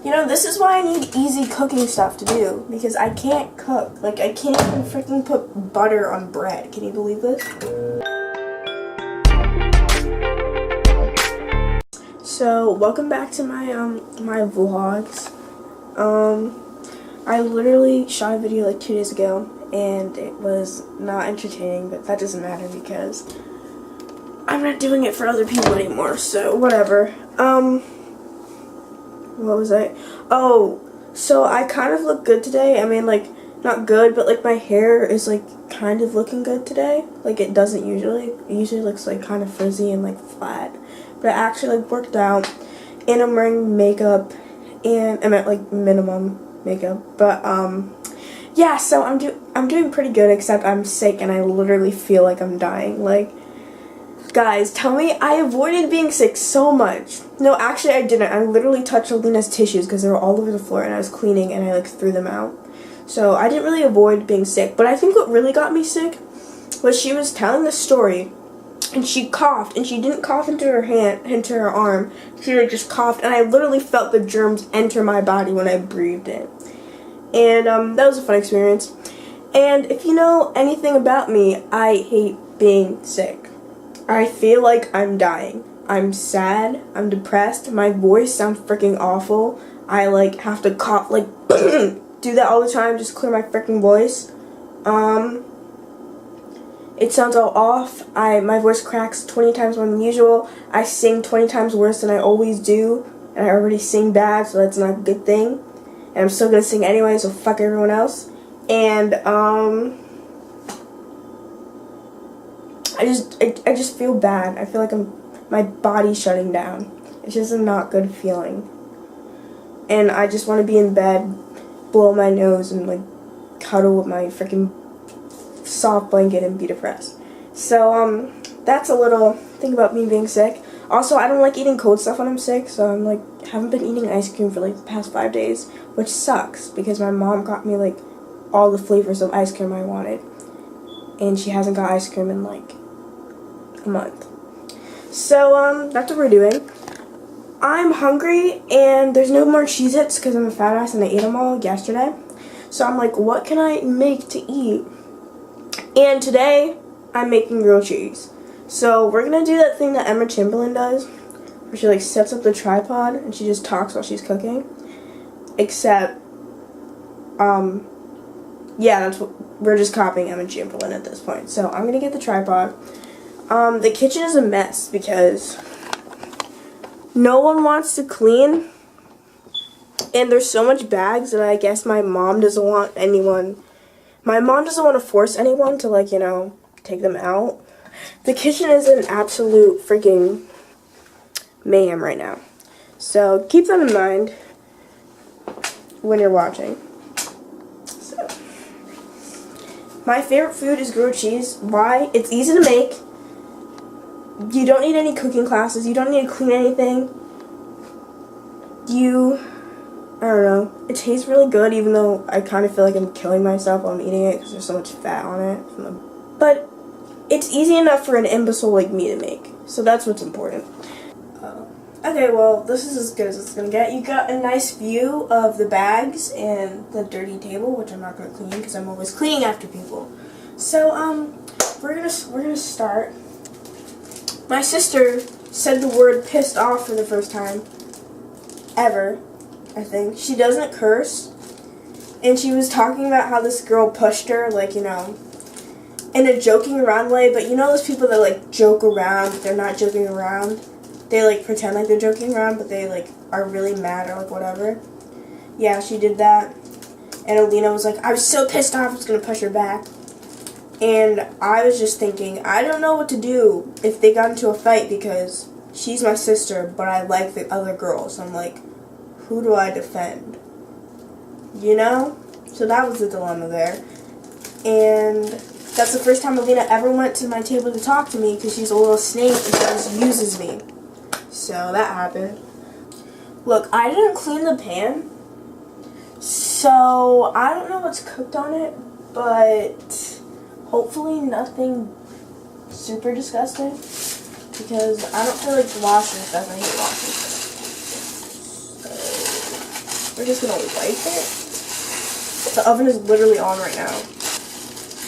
You know, this is why I need easy cooking stuff to do, because I can't cook. Like, I can't even freaking put butter on bread. Can you believe this? So, welcome back to my my vlogs. I literally shot a video like 2 days ago, and it was not entertaining, but that doesn't matter because I'm not doing it for other people anymore, so whatever. What was I? Oh, so I kind of look good today. I mean, like, not good, but like my hair is like kind of looking good today. Like, it doesn't usually. It usually looks like kind of frizzy and like flat. But I actually like worked out, and I'm wearing makeup, and I meant like minimum makeup. But yeah, so I'm doing pretty good, except I'm sick and I literally feel like I'm dying. Like, guys, tell me I avoided being sick so much. No, actually I didn't. I literally touched Alina's tissues because they were all over the floor and I was cleaning and I like threw them out. So I didn't really avoid being sick. But I think what really got me sick was she was telling the story and she coughed, and she didn't cough into her hand, into her arm. She like just coughed, and I literally felt the germs enter my body when I breathed it. And that was a fun experience. And if you know anything about me, I hate being sick. I feel like I'm dying. I'm sad. I'm depressed. My voice sounds freaking awful. I like have to cough, like do that all the time, just clear my freaking voice. It sounds all off. My voice cracks 20 times more than usual. I sing 20 times worse than I always do, and I already sing bad, so that's not a good thing. And I'm still gonna sing anyway, so fuck everyone else. And I just feel bad. I feel like my body's shutting down. It's just a not good feeling. And I just want to be in bed, blow my nose, and like cuddle with my freaking soft blanket and be depressed. So that's a little thing about me being sick. Also, I don't like eating cold stuff when I'm sick, so I'm like haven't been eating ice cream for like the past 5 days, which sucks because my mom got me like all the flavors of ice cream I wanted, and she hasn't got ice cream in like a month. So that's what we're doing. I'm hungry, and there's no more Cheez-Its because I'm a fat ass and I ate them all yesterday. So I'm like, what can I make to eat? And today I'm making grilled cheese. So we're gonna do that thing that Emma Chamberlain does, where she like sets up the tripod and she just talks while she's cooking. Except, yeah, that's what we're just copying Emma Chamberlain at this point. So I'm gonna get the tripod. The kitchen is a mess because no one wants to clean, and there's so much bags that I guess my mom doesn't want anyone. My mom doesn't want to force anyone to, like, you know, take them out. The kitchen is an absolute freaking mayhem right now. So keep that in mind when you're watching. So, my favorite food is grilled cheese. Why? It's easy to make. You don't need any cooking classes. You don't need to clean anything. I don't know. It tastes really good, even though I kind of feel like I'm killing myself while I'm eating it because there's so much fat on it. But it's easy enough for an imbecile like me to make. So that's what's important. Okay, well, this is as good as it's going to get. You got a nice view of the bags and the dirty table, which I'm not going to clean because I'm always cleaning after people. So, we're gonna start. My sister said the word pissed off for the first time ever, I think. She doesn't curse, and she was talking about how this girl pushed her, like, you know, in a joking around way, but you know those people that, like, joke around, but they're not joking around? They, like, pretend like they're joking around, but they, like, are really mad or, like, whatever. Yeah, she did that, and Alina was like, I was so pissed off, I was gonna push her back. And I was just thinking, I don't know what to do if they got into a fight because she's my sister, but I like the other girls. I'm like, who do I defend? You know? So that was the dilemma there. And that's the first time Alina ever went to my table to talk to me because she's a little snake and she just uses me. So that happened. Look, I didn't clean the pan, so I don't know what's cooked on it, but hopefully nothing super disgusting because I don't feel like washing stuff. I hate washing stuff. We're just gonna wipe it. The oven is literally on right now.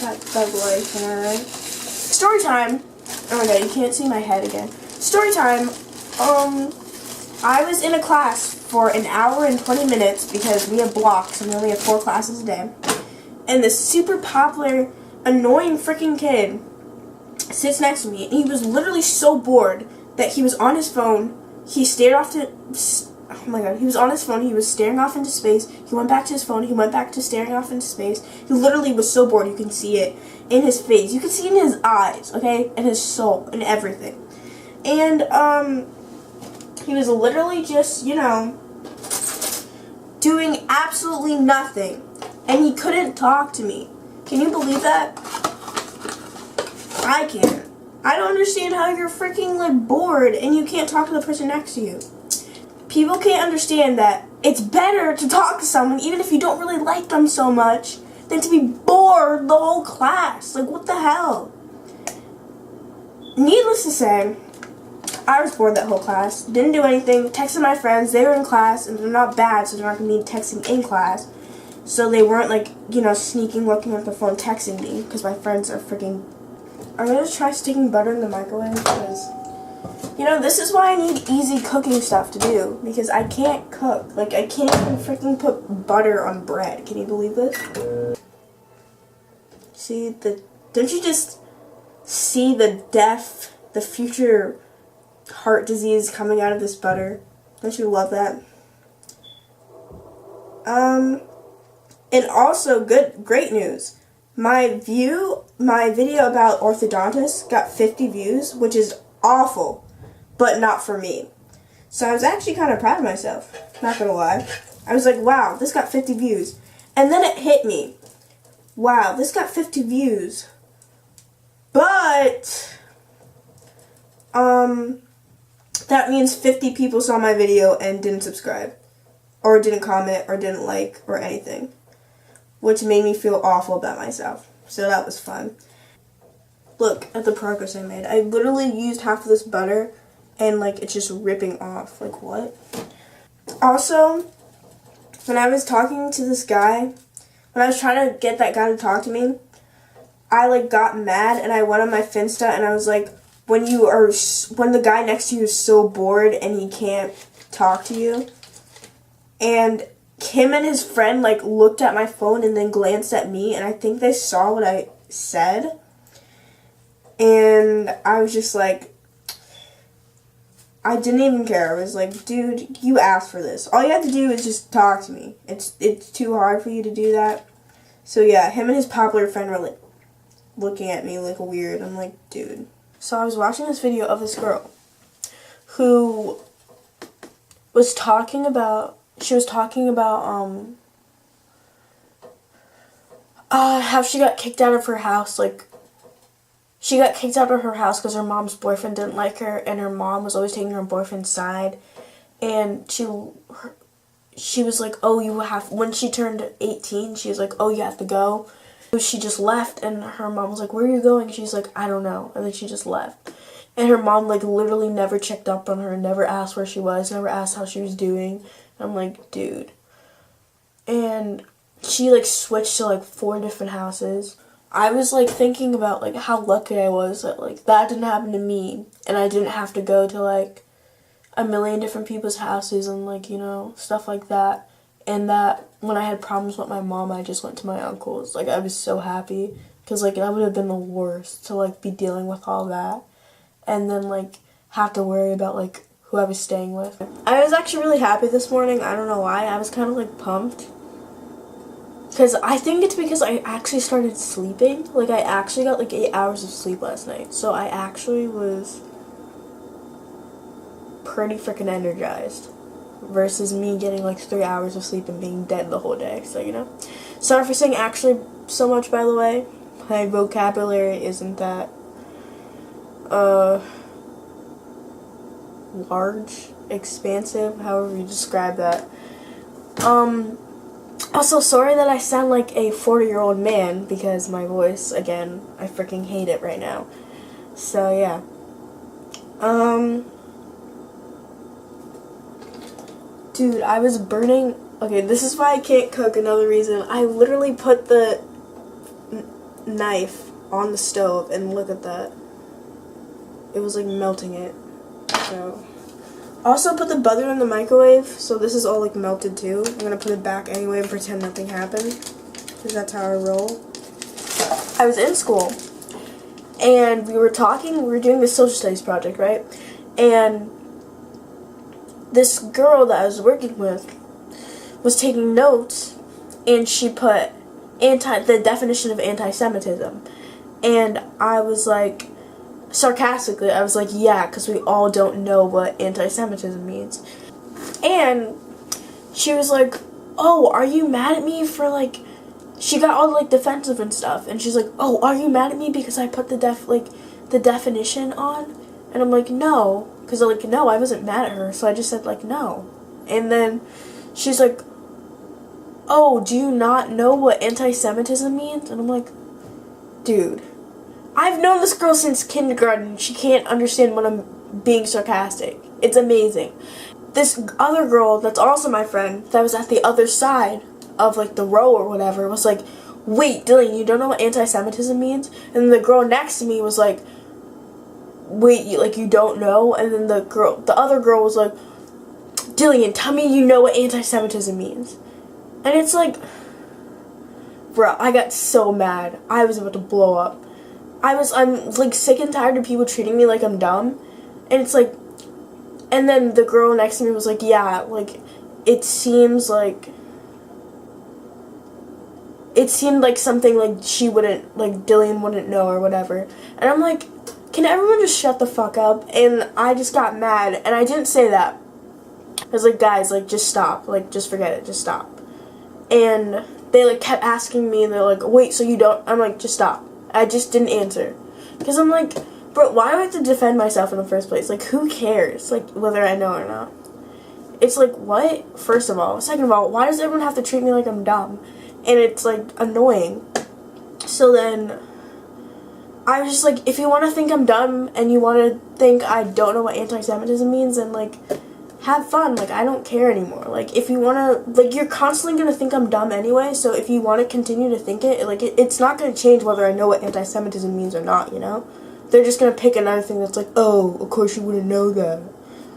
That life, am I right? Story time. Oh my god, you can't see my head again. Story time. I was in a class for an hour and 20 minutes because we have blocks and we only have 4 classes a day. And this super popular, annoying freaking kid sits next to me, and he was literally so bored that he was on his phone. He stared off to, oh my god, he was on his phone, he was staring off into space. He went back to his phone, he went back to staring off into space. He literally was so bored, you can see it in his face. You can see it in his eyes, okay? And his soul, and everything. And, he was literally just, you know, doing absolutely nothing. And he couldn't talk to me. Can you believe that? I can't. I don't understand how you're freaking, like, bored and you can't talk to the person next to you. People can't understand that it's better to talk to someone, even if you don't really like them so much, than to be bored the whole class. Like, what the hell? Needless to say, I was bored that whole class. Didn't do anything. Texted my friends. They were in class, and they're not bad, so they're not going to be texting in class. So they weren't, like, you know, sneaking, looking at the phone, texting me, because my friends are freaking... I'm going to try sticking butter in the microwave, because, you know, this is why I need easy cooking stuff to do, because I can't cook. Like, I can't even freaking put butter on bread. Can you believe this? See, don't you just see the death, the future heart disease coming out of this butter? Don't you love that? And also, great news. My video about orthodontists got 50 views, which is awful, but not for me. So I was actually kind of proud of myself, not gonna lie. I was like, wow, this got 50 views. And then it hit me. Wow, this got 50 views. But, that means 50 people saw my video and didn't subscribe, or didn't comment, or didn't like, or anything, which made me feel awful about myself. So that was fun. Look at the progress I made. I literally used half of this butter, and, like, it's just ripping off. Like, what? Also, when I was talking to this guy, when I was trying to get that guy to talk to me, I, like, got mad, and I went on my Finsta, and I was like, when the guy next to you is so bored and he can't talk to you, and him and his friend, like, looked at my phone and then glanced at me, and I think they saw what I said, and I was just like, I didn't even care. I was like, dude, you asked for this. All you have to do is just talk to me. It's too hard for you to do that. So yeah, him and his popular friend were, like, looking at me like weird. I'm like, dude. So I was watching this video of this girl who was talking about, how she got kicked out of her house. Like, she got kicked out of her house because her mom's boyfriend didn't like her, and her mom was always taking her boyfriend's side. And she was like, oh, when she turned 18, she was like, oh, you have to go. She just left, and her mom was like, where are you going? She's like, I don't know. And then she just left. And her mom, like, literally never checked up on her, never asked where she was, never asked how she was doing. And I'm like, dude. And she, like, switched to, like, 4 different houses. I was, like, thinking about, like, how lucky I was that, like, that didn't happen to me, and I didn't have to go to, like, a million different people's houses and, like, you know, stuff like that. And that when I had problems with my mom, I just went to my uncle's. Like, I was so happy, because, like, that would have been the worst to, like, be dealing with all that, and then, like, have to worry about, like, who I was staying with. I was actually really happy this morning. I don't know why. I was kind of, like, pumped. Because I think it's because I actually started sleeping. Like, I actually got, like, 8 hours of sleep last night. So I actually was pretty freaking energized. Versus me getting, like, 3 hours of sleep and being dead the whole day. So, you know. Sorry for saying actually so much, by the way. My vocabulary isn't that, large, expansive, however you describe that. Also, sorry that I sound like a 40-year-old man, because my voice, again, I freaking hate it right now. So, yeah. Dude, I was burning Okay, this is why I can't cook. Another reason. I literally put the knife on the stove, and look at that. It was like melting it. So, also put the butter in the microwave, so this is all like melted too. I'm gonna put it back anyway and pretend nothing happened, because that's how I roll. I was in school, and we were doing this social studies project, right? And this girl that I was working with was taking notes, and she put the definition of anti-Semitism, and I was like, sarcastically, I was like, yeah, because we all don't know what anti-Semitism means. And she was like, oh, are you mad at me for, like, she got all, like, defensive and stuff, and she's like, oh, are you mad at me because I put the definition on? And I'm like, no, because, like, no, I wasn't mad at her, so I just said, like, no. And then she's like, oh, do you not know what anti-Semitism means? And I'm like, dude, I've known this girl since kindergarten. She can't understand when I'm being sarcastic. It's amazing. This other girl that's also my friend, that was at the other side of, like, the row or whatever, was like, wait, Dylan, you don't know what anti-Semitism means? And then the girl next to me was like, wait, you don't know? And then the other girl was like, Dillian, tell me you know what anti-Semitism means. And it's like, bro, I got so mad. I was about to blow up. I'm like sick and tired of people treating me like I'm dumb. And it's like, and then the girl next to me was like, yeah, like, it seemed like something like she wouldn't, like, Dillian wouldn't know or whatever. And I'm like, can everyone just shut the fuck up? And I just got mad, and I didn't say that. I was like, guys, like, just stop. Like, just forget it. Just stop. And they, like, kept asking me, and they're like, wait, so you don't? I'm like, just stop. I just didn't answer. Because I'm like, bro, why do I have to defend myself in the first place? Like, who cares? Like, whether I know or not. It's like, what? First of all. Second of all, why does everyone have to treat me like I'm dumb? And it's, like, annoying. So then, I was just like, if you want to think I'm dumb, and you want to think I don't know what anti-Semitism means, then, like, have fun. Like, I don't care anymore. Like, if you want to, like, you're constantly going to think I'm dumb anyway, so if you want to continue to think it, like, it's not going to change whether I know what anti-Semitism means or not, you know? They're just going to pick another thing that's like, oh, of course you wouldn't know that.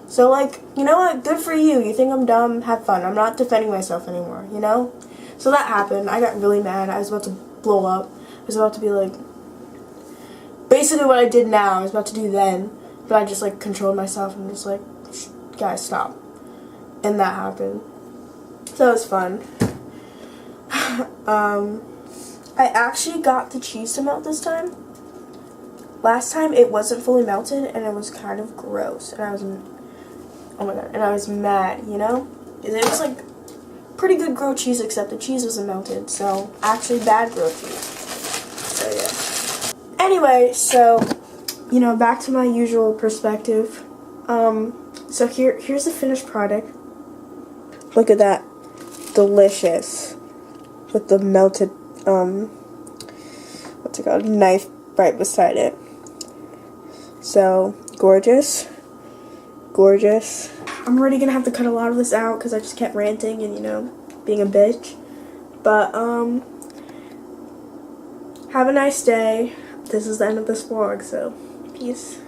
So, like, you know what? Good for you. You think I'm dumb? Have fun. I'm not defending myself anymore, you know? So that happened. I got really mad. I was about to blow up. I was about to be like, basically what I did now, I was about to do then, but I just, like, controlled myself and just, like, guys, stop. And that happened. So that was fun. I actually got the cheese to melt this time. Last time it wasn't fully melted and it was kind of gross. And I was, oh my god, and I was mad, you know? It was like pretty good grilled cheese except the cheese wasn't melted. So actually bad grilled cheese. So yeah. Anyway, so, you know, back to my usual perspective. So here's the finished product. Look at that. Delicious. With the melted, what's it called? Knife right beside it. So, gorgeous. Gorgeous. I'm already gonna have to cut a lot of this out because I just kept ranting and, you know, being a bitch. But, have a nice day. This is the end of this vlog, so peace.